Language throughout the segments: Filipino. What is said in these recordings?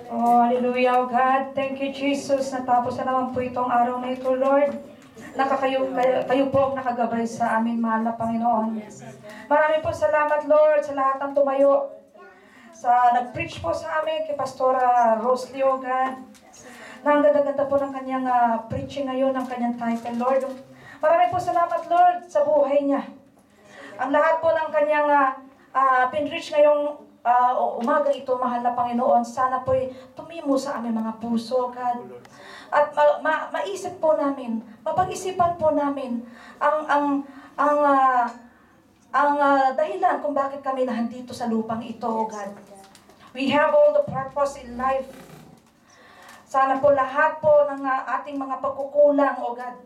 Oh, hallelujah, oh God. Thank you, Jesus. Natapos na naman po itong araw na ito, Lord. Kayo po ang nakagabay sa amin, mahal na Panginoon. Marami po salamat, Lord, sa lahat ng tumayo. Nag-preach po sa amin kay Pastora Rosley, oh God. Na ang ganda-ganda po ng kanyang preaching ngayon, ng kanyang title, Lord. Marami po salamat, Lord, sa buhay niya. Ang lahat po ng kanyang pinreach ngayong umaga ito, mahal na Panginoon, sana po'y tumimo sa aming mga puso, God. At maisip po namin, mapag-isipan po namin ang dahilan kung bakit kami nandito sa lupang ito, God. We have all the purpose in life. Sana po lahat po ng ating mga pagkukulang, O God.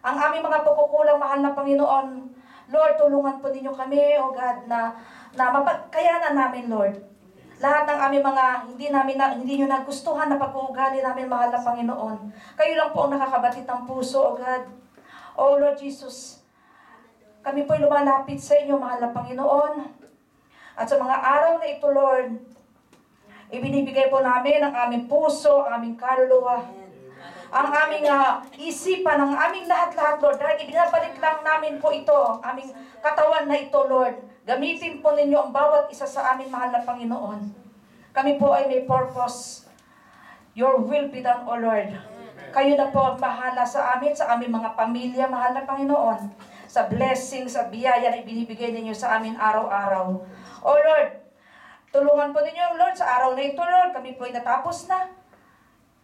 Ang aming mga pagkukulang, mahal na Panginoon, Lord, tulungan po ninyo kami, O God, na mapagkayanan namin, Lord. Lahat ng aming mga hindi nyo nagustuhan na pag-uugali namin, mahal na Panginoon. Kayo lang po ang nakakabatid ng puso, O God. O Lord Jesus, kami po'y lumalapit sa inyo, mahal na Panginoon. At sa mga araw na ito, Lord, ibinibigay po namin ang aming puso, ang aming kaluluwa, ang aming isipan, ang aming lahat-lahat, Lord. Dahil ibinabalik lang namin po ito, aming katawan na ito, Lord. Gamitin po ninyo ang bawat isa sa amin, mahal na Panginoon. Kami po ay may purpose. Your will be done, O Lord. Kayo na po ang bahala sa amin, sa aming mga pamilya, mahal na Panginoon. Sa blessing, sa biyaya na ibinibigay ninyo sa amin araw-araw. O Lord, tulungan po ninyo, Lord, sa araw na ito, Lord. Kami po ay natapos na.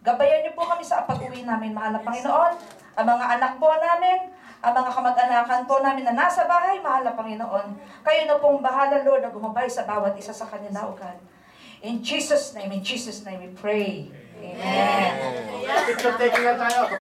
Gabayan niyo po kami sa pag-uwi namin, mahal na Panginoon. Ang mga anak po namin, ang mga kamag-anakan po namin na nasa bahay, mahal na Panginoon. Kayo na pong bahala, Lord, na gumabay sa bawat isa sa kanila, O God. In Jesus' name we pray. Amen. Picture taking na tayo.